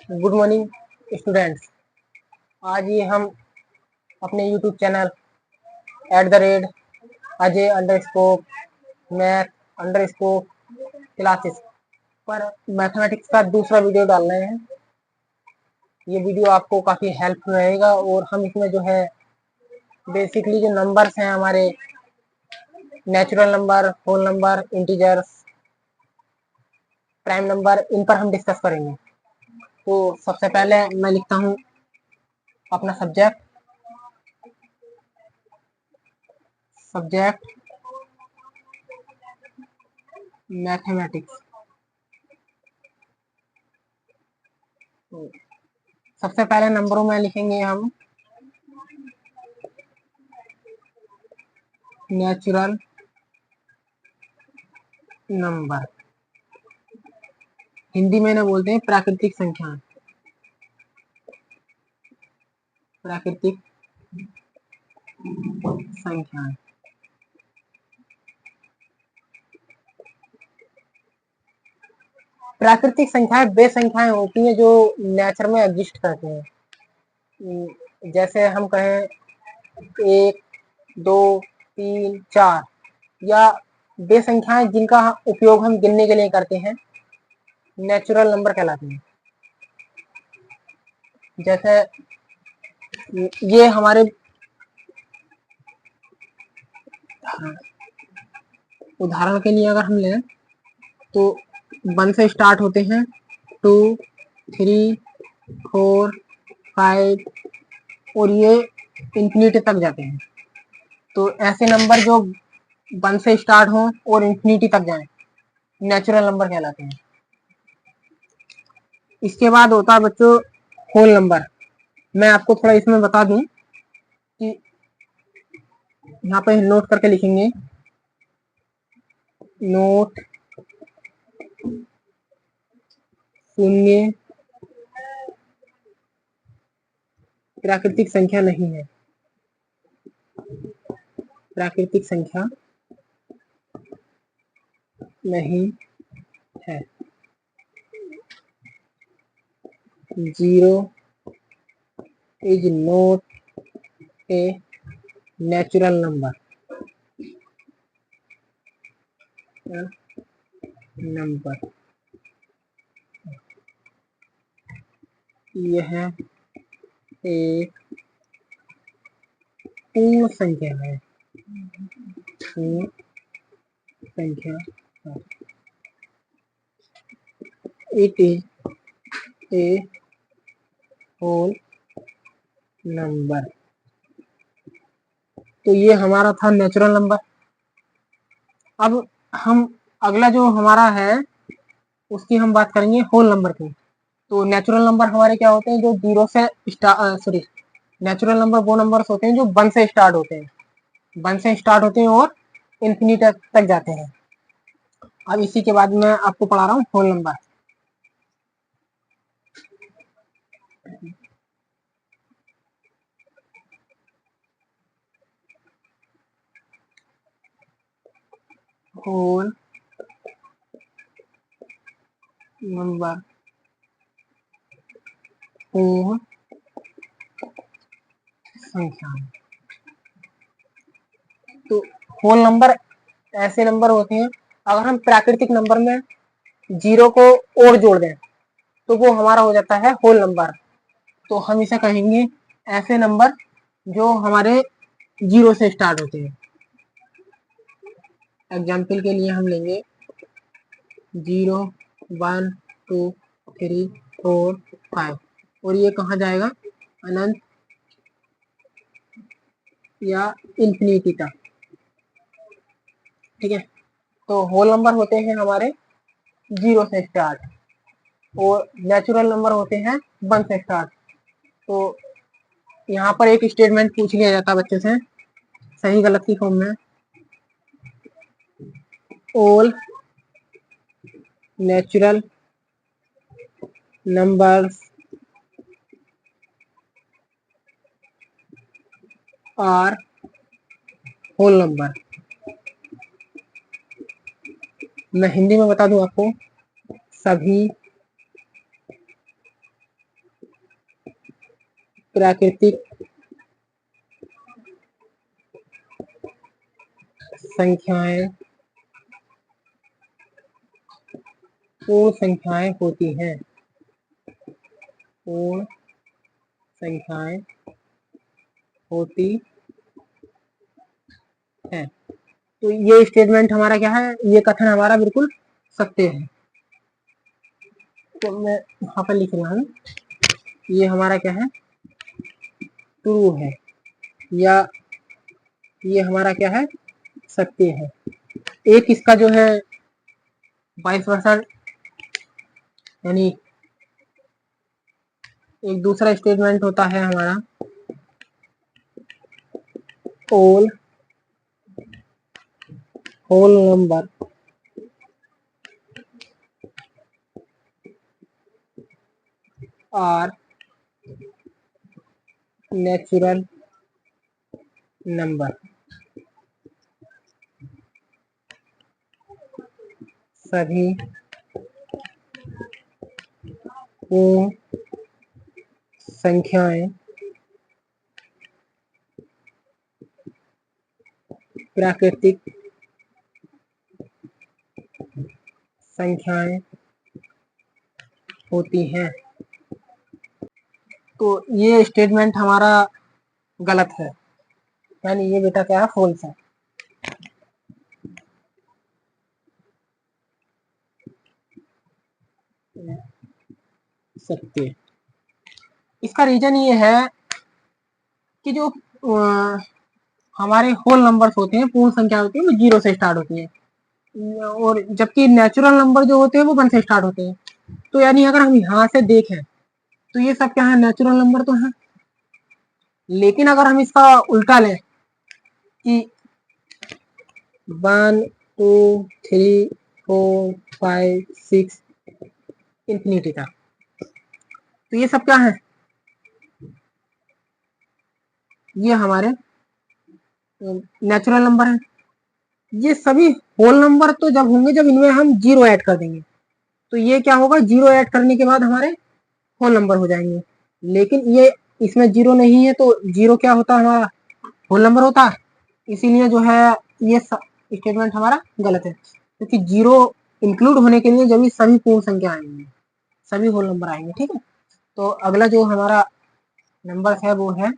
Good morning students. आज ये हम अपने यूट्यूब चैनल @_मैथ_क्लासेस पर मैथमेटिक्स का दूसरा वीडियो डाल रहे हैं। ये वीडियो आपको काफ़ी हेल्प रहेगा और हम इसमें जो है बेसिकली जो नंबर्स हैं हमारे natural number, whole number, integers, prime number, इन पर हम डिस्कस करेंगे। तो सबसे पहले मैं लिखता हूँ अपना सब्जेक्ट मैथमेटिक्स। सबसे पहले नंबरों में लिखेंगे हम नेचुरल नंबर, हिंदी में ना बोलते हैं प्राकृतिक संख्याएं। प्राकृतिक संख्याएं प्राकृतिक संख्याएं वे संख्याएं होती हैं जो नेचर में एग्जिस्ट करते हैं। जैसे हम कहें 1, 2, 3, 4, या वे संख्याएं जिनका उपयोग हम गिनने के लिए करते हैं नेचुरल नंबर कहलाती हैं। जैसे ये हमारे उदाहरण के लिए अगर हम लें तो 1 से स्टार्ट होते हैं, 2, 3, 4, 5 और ये इंफिनिटी तक जाते हैं। तो ऐसे नंबर जो 1 से स्टार्ट हो और इंफिनिटी तक जाएं नेचुरल नंबर कहलाते हैं। इसके बाद होता है बच्चों होल नंबर। मैं आपको थोड़ा इसमें बता दूं कि यहाँ पे नोट करके लिखेंगे, नोट 0 प्राकृतिक संख्या नहीं है। प्राकृतिक संख्या नहीं है। 0 is not a natural number। यह एक पूर्ण संख्या है। पूर्ण संख्या है। It is a whole number. तो ये हमारा था नेचुरल नंबर। अब हम अगला जो हमारा है उसकी हम बात करेंगे होल नंबर की। तो नेचुरल नंबर हमारे क्या होते हैं जो 0 से नेचुरल नंबर वो नंबर्स होते हैं जो 1 से स्टार्ट होते हैं, 1 से स्टार्ट होते हैं और इन्फिनिटी तक जाते हैं। अब इसी के बाद मैं आपको पढ़ा रहा हूँ होल नंबर। होल नंबर पूर्ण संख्या। तो होल नंबर ऐसे नंबर होते हैं, अगर हम प्राकृतिक नंबर में 0 को और जोड़ दें तो वो हमारा हो जाता है होल नंबर। तो हम इसे कहेंगे ऐसे नंबर जो हमारे 0 से स्टार्ट होते हैं। एग्जाम्पल के लिए हम लेंगे 0, 1, 2, 3, 4, 5 और ये कहाँ जाएगा अनंत या इंफिनिटी तक। ठीक है, तो होल नंबर होते हैं हमारे 0 से स्टार्ट और नेचुरल नंबर होते हैं 1 से स्टार्ट। तो यहाँ पर एक स्टेटमेंट पूछ लिया जाता है बच्चे से सही गलत की फॉर्म में, all natural numbers are whole number. मैं हिंदी में बता दूं आपको, सभी प्राकृतिक संख्याएं पूर्ण संख्याएं होती हैं। पूर्ण संख्याएं होती है। तो ये स्टेटमेंट हमारा क्या है, ये कथन हमारा बिल्कुल सत्य है। तो मैं यहाँ पर लिख रहा हूँ, ये हमारा क्या है, ट्रू है, या ये हमारा क्या है, सत्य है। एक इसका जो है वाइस वर्सा, यानी एक दूसरा स्टेटमेंट होता है हमारा all whole number are natural number. सभी पूर्ण संख्याएं प्राकृतिक संख्याएं होती हैं। तो ये स्टेटमेंट हमारा गलत है, यानी ये बेटा क्या है, फॉल्स है। सत्य। इसका रीजन ये है कि जो हमारे होल नंबर्स होते हैं, पूर्ण संख्या होती है, वो 0 से स्टार्ट होती है, और जबकि नेचुरल नंबर जो होते हैं वो 1 से स्टार्ट होते हैं। तो यानी अगर हम यहाँ से देखें तो ये सब क्या है, नेचुरल नंबर तो है। लेकिन अगर हम इसका उल्टा लें कि 1 2 3 4 5 6 इंफिनिटी का, तो ये सब क्या है, ये हमारे नेचुरल नंबर है। ये सभी होल नंबर तो जब होंगे जब इनमें हम 0 ऐड कर देंगे, तो ये क्या होगा, 0 ऐड करने के बाद हमारे होल नंबर हो जाएंगे। लेकिन ये इसमें 0 नहीं है, तो 0 क्या होता है, हमारा होल नंबर होता है। इसीलिए जो है ये स्टेटमेंट हमारा गलत है, क्योंकि 0 इंक्लूड होने के लिए जब सभी पूर्ण संख्या आएंगे, सभी होल नंबर आएंगे। ठीक है, तो अगला जो हमारा नंबर है वो है,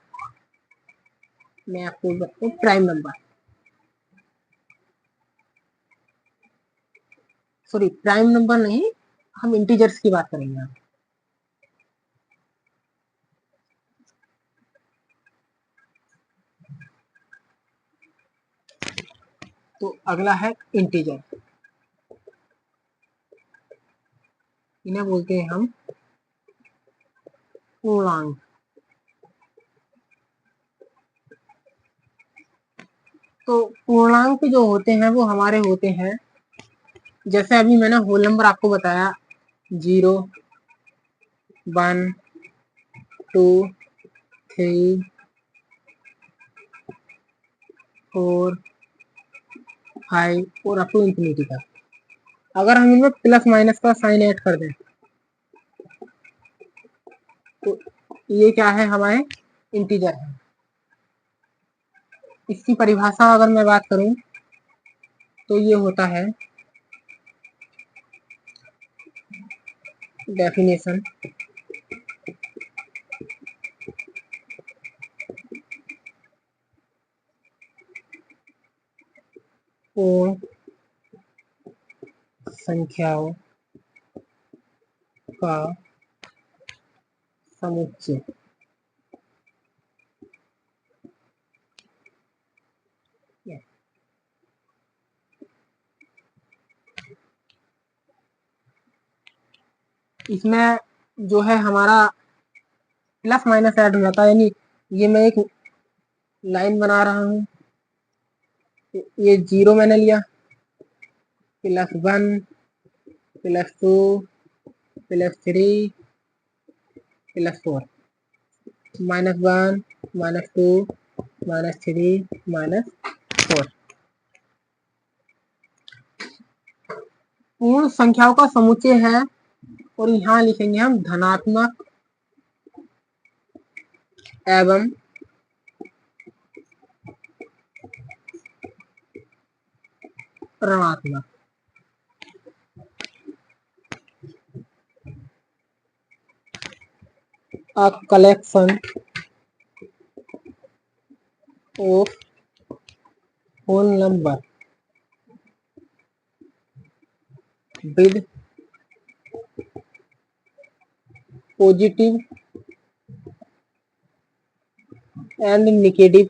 मैं आपको बताऊं, prime number. Sorry, prime number नहीं, हम इंटीजर्स की बात करेंगे। तो अगला है इंटीजर, इन्हें बोलते हैं हम पूर्णांक। तो पूर्णांक जो होते हैं वो हमारे होते हैं, जैसे अभी मैंने होल नंबर आपको बताया, 0 1 2 3 4 5 और अप टू इंफिनिटी का। अगर हम इनमें प्लस माइनस का साइन ऐड कर दें तो ये क्या है, हमारे इंटीजर है। इसकी परिभाषा अगर मैं बात करूं तो ये होता है, डेफिनेशन, पूर्ण संख्याओं का समुच्चय। इसमें जो है हमारा प्लस माइनस ऐड हो जाता है, यानी ये मैं एक लाइन बना रहा हूँ, ये 0 मैंने लिया, +1 +2 +3 +4, -1 -2 -3 -4। पूर्ण संख्याओं का समुच्चय है, और यहाँ लिखेंगे हम धनात्मक एवं ऋणात्मक। A collection of whole number with positive and negative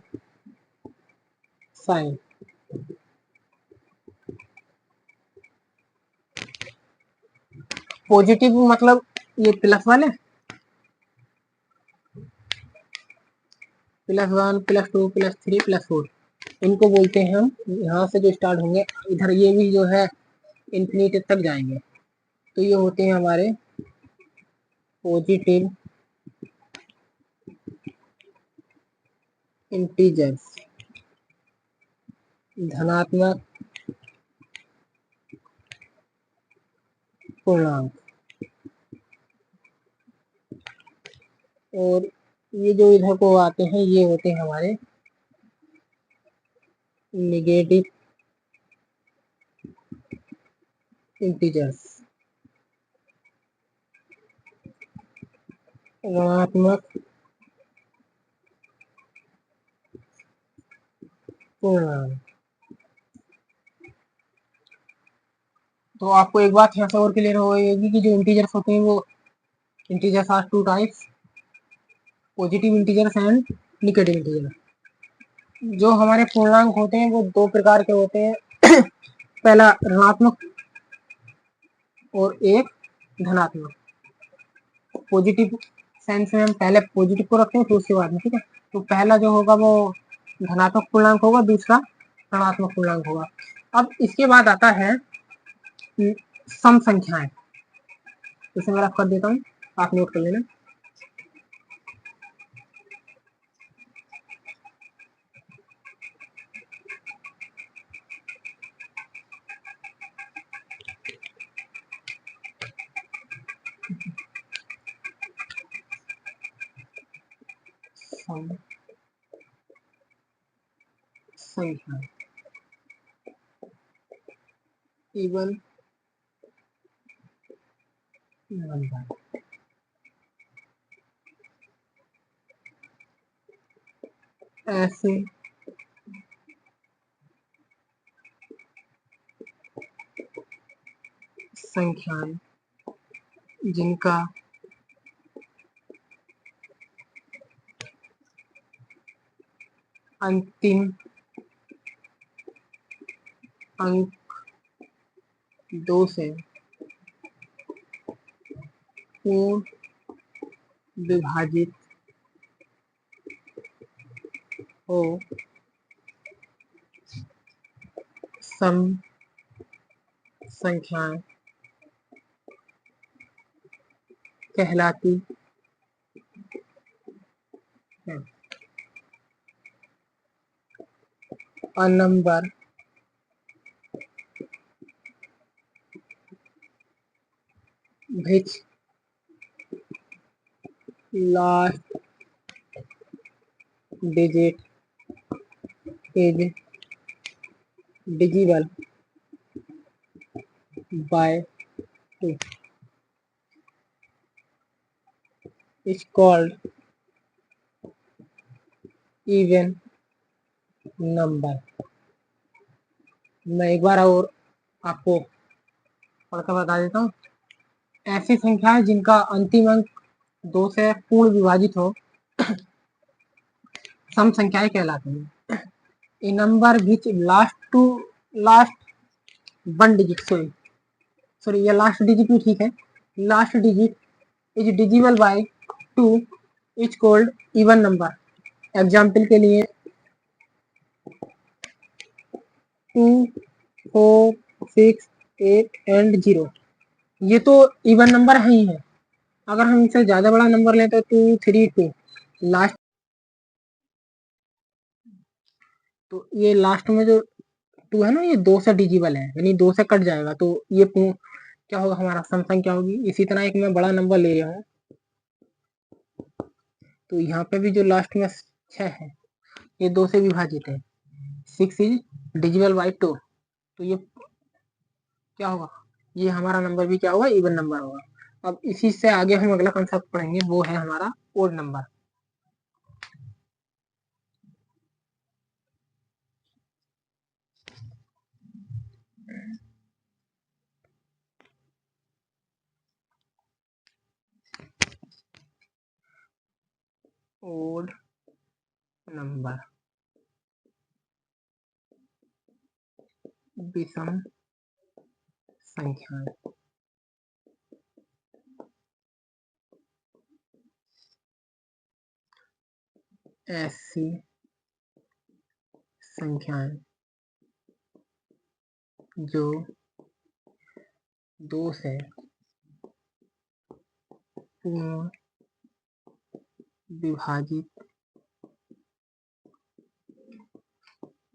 sign। Positive मतलब ये प्लस वाले, +1 +2 +3 +4, इनको बोलते हैं हम। यहाँ से जो स्टार्ट होंगे इधर ये भी जो है इन्फिनिटी तक जाएंगे, तो ये होते हैं हमारे पॉजिटिव इंटीजर्स, धनात्मक पूर्णांक। और ये जो इधर को आते हैं ये होते हैं हमारे नेगेटिव इंटीजर्स, ऋणात्मक पूर्णांक। तो आपको एक बात यहाँ से और क्लियर होगी कि जो इंटीजर्स होते हैं वो integers are two types, positive integers and negative integer. जो हमारे पूर्णांक होते हैं वो दो प्रकार के होते हैं पहला ऋणात्मक और एक धनात्मक। पॉजिटिव सेंस में हम पहले पॉजिटिव को रखते हैं फिर उसके बाद में, ठीक है। तो पहला जो होगा वो धनात्मक पूर्णांक होगा, दूसरा ऋणात्मक पूर्णांक होगा। अब इसके बाद आता है सम संख्याएं, इसे मैं रख कर देता हूँ, आप नोट कर लेना। सम संख्याएं इवन नंबर। ऐसे संख्याएं जिनका अंतिम अंक 2 से पूर्ण विभाजित हो सम संख्याएं कहलाती हैं। A number which last digit is divisible by 2 is called even number। मैं एक बार और आपको पढ़कर बता देता हूँ। ऐसी संख्याएं जिनका अंतिम अंक 2 से पूर्ण विभाजित हो सम संख्याएं कहलाती हैं। A number which last 1 digit, sorry ये लास्ट डिजिट भी ठीक है, last digit is divisible by 2 is called even number. Example के लिए 2 4 6 8 एंड 0, ये तो इवन नंबर है ही है। अगर हम इसे ज्यादा बड़ा नंबर लें तो 2 3 2 लास्ट, तो ये लास्ट में जो 2 है ना ये 2 से डिजिबल है, यानी 2 से कट जाएगा, तो ये क्या होगा हमारा सम संख्या होगी। इसी तरह एक मैं बड़ा नंबर ले रहा हूँ तो यहाँ पे भी जो लास्ट में 6 है ये 2 से विभाजित है। 6 इज डिविजिबल बाई 2, तो ये क्या होगा, ये हमारा नंबर भी क्या होगा, इवन नंबर होगा। अब इसी से आगे हम अगला कंसेप्ट पढ़ेंगे, वो है हमारा ओड नंबर। ओड नंबर, विषम संख्याएं। ऐसी संख्याएं जो 2 से पूर्ण विभाजित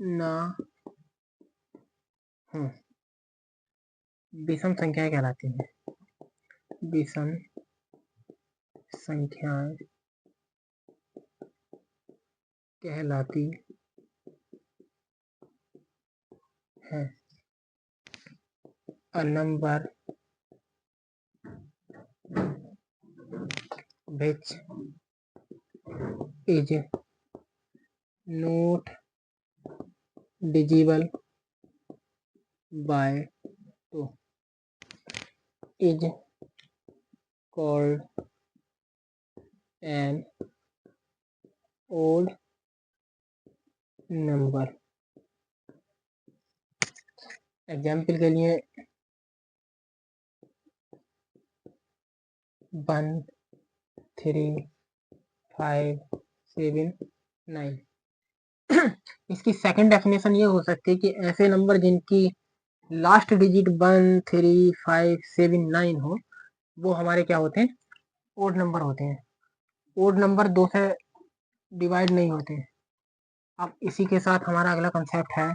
ना हो, विषम संख्याएं कहलाती हैं। विषम संख्याएं कहलाती है। A number which is not divisible by 2 is called an odd number। Example के लिए 1 3 5 7 9। इसकी सेकंड डेफिनेशन ये हो सकती है कि ऐसे नंबर जिनकी लास्ट डिजिट 1 3 5 7 9 हो, वो हमारे क्या होते हैं, ओड नंबर होते हैं। ओड नंबर 2 से डिवाइड नहीं होते। अब इसी के साथ हमारा अगला कंसेप्ट है,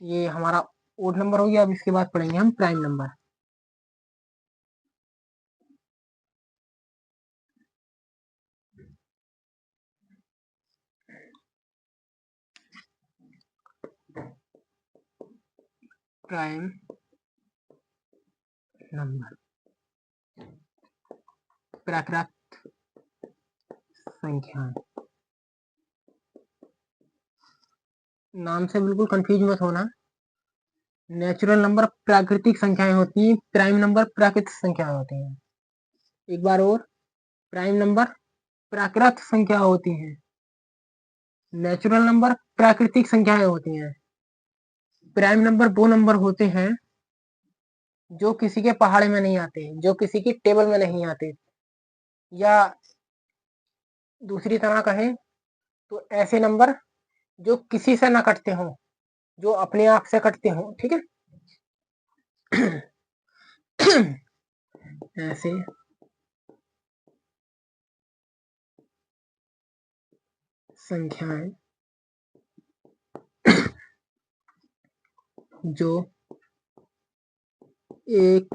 ये हमारा ओड नंबर हो गया। अब इसके बाद पढ़ेंगे हम प्राइम नंबर। प्राइम नंबर प्राकृत संख्याएं। नाम से बिल्कुल कंफ्यूज मत होना। नेचुरल नंबर प्राकृतिक संख्याएं होती हैं, प्राइम नंबर प्राकृत संख्याएं होती हैं। एक बार और, प्राइम नंबर प्राकृत संख्या होती हैं, नेचुरल नंबर प्राकृतिक संख्याएं होती हैं। प्राइम नंबर वो नंबर होते हैं जो किसी के पहाड़े में नहीं आते, जो किसी की टेबल में नहीं आते, या दूसरी तरह कहें तो ऐसे नंबर जो किसी से ना कटते हों, जो अपने आप से कटते हों। ठीक है। ऐसे संख्याएं जो एक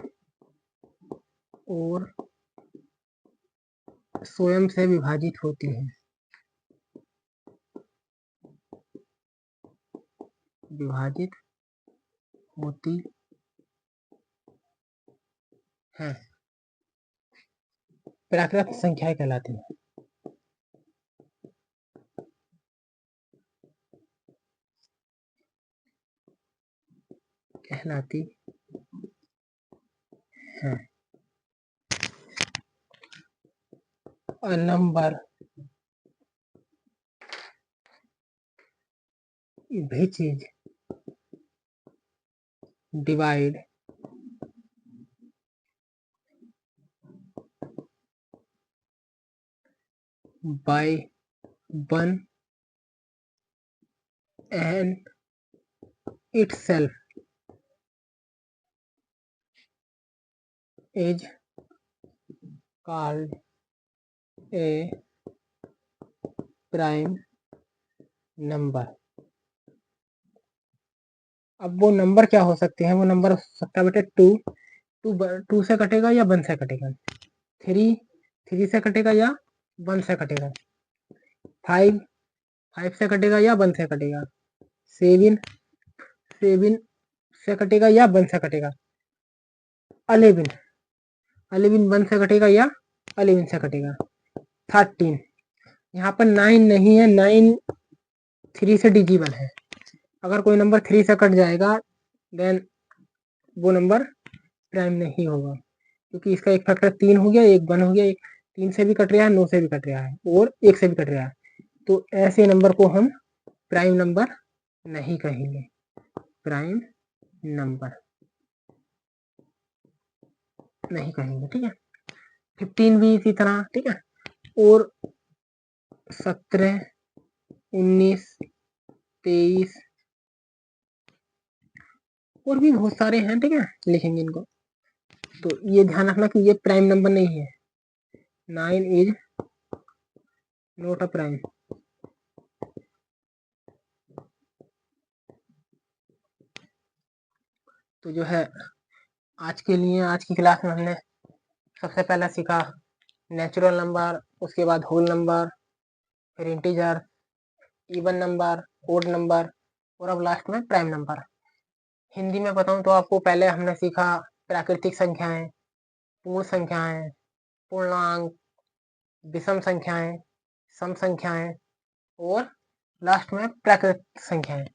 और स्वयं से विभाजित होती है, विभाजित होती है, प्राकृत संख्याएं कहलाती है। कहलाती है। A number which is divide by 1 and itself is called a prime number। अब वो नंबर क्या हो सकते हैं, वो नंबर हो सकता है बेटे 2 से कटेगा या 1 से कटेगा, 3 से कटेगा या 1 से कटेगा, 5 से कटेगा या 1 से कटेगा, 7 से कटेगा या 1 से कटेगा, 11 1 से कटेगा या 11 से कटेगा, 13 यहाँ पर 9 नहीं है, 9 3 से डिजिबल है। अगर कोई नंबर 3 से कट जाएगा देन वो नंबर प्राइम नहीं होगा, क्योंकि इसका एक फैक्टर 3 हो गया, एक 1 हो गया, एक 3 से भी कट रहा है, 9 से भी कट रहा है और 1 से भी कट रहा है। तो ऐसे नंबर को हम प्राइम नंबर नहीं कहेंगे, प्राइम नंबर नहीं कहेंगे, ठीक है। 15 भी इसी तरह, ठीक है। और 17 19 23 और भी बहुत सारे हैं, ठीक है, लिखेंगे इनको। तो ये ध्यान रखना कि ये प्राइम नंबर नहीं है, 9 इज नॉट अ प्राइम। तो जो है आज के लिए, आज की क्लास में हमने सबसे पहले सीखा नेचुरल नंबर, उसके बाद होल नंबर, फिर integer, even number, odd number और अब लास्ट में प्राइम नंबर। हिंदी में बताऊं तो आपको पहले हमने सीखा प्राकृतिक संख्याएं, पूर्ण संख्याएं, पूर्णांक, विषम संख्याएं, सम संख्याएं और लास्ट में प्राकृतिक संख्याएं।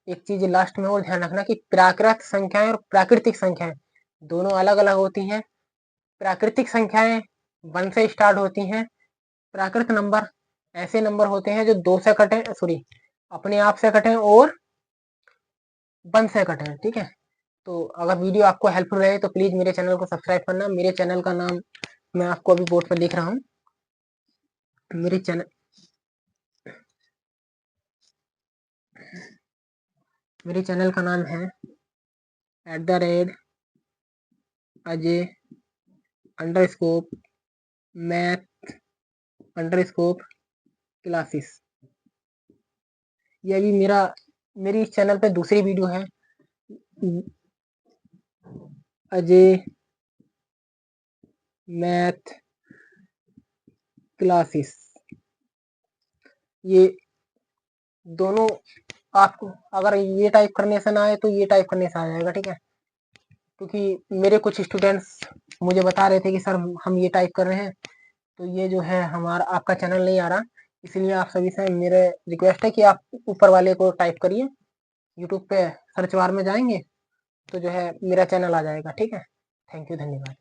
एक चीज लास्ट में और ध्यान रखना कि प्राकृत संख्याएं और प्राकृतिक संख्याएं दोनों अलग अलग होती हैं। प्राकृतिक संख्याएं 1 से स्टार्ट होती हैं। प्राकृत नंबर ऐसे नंबर होते हैं जो 2 से कटे, सॉरी अपने आप से कटे और 1 से कटे, ठीक है। तो अगर वीडियो आपको हेल्पफुल रहे तो प्लीज मेरे चैनल को सब्सक्राइब करना। मेरे चैनल का नाम मैं आपको अभी बोर्ड पर लिख रहा हूँ। मेरे चैनल का नाम है @@math_classes। ये भी मेरी इस चैनल पे दूसरी वीडियो है, अजय मैथ क्लासेस। ये दोनों आपको अगर ये टाइप करने से ना आए तो ये टाइप करने से आ जाएगा, ठीक है। क्योंकि मेरे कुछ स्टूडेंट्स मुझे बता रहे थे कि सर हम ये टाइप कर रहे हैं तो ये जो है हमारा आपका चैनल नहीं आ रहा। इसलिए आप सभी से मेरे रिक्वेस्ट है कि आप ऊपर वाले को टाइप करिए, यूट्यूब पे सर्च बार में जाएंगे तो जो है मेरा चैनल आ जाएगा, ठीक है। थैंक यू, धन्यवाद।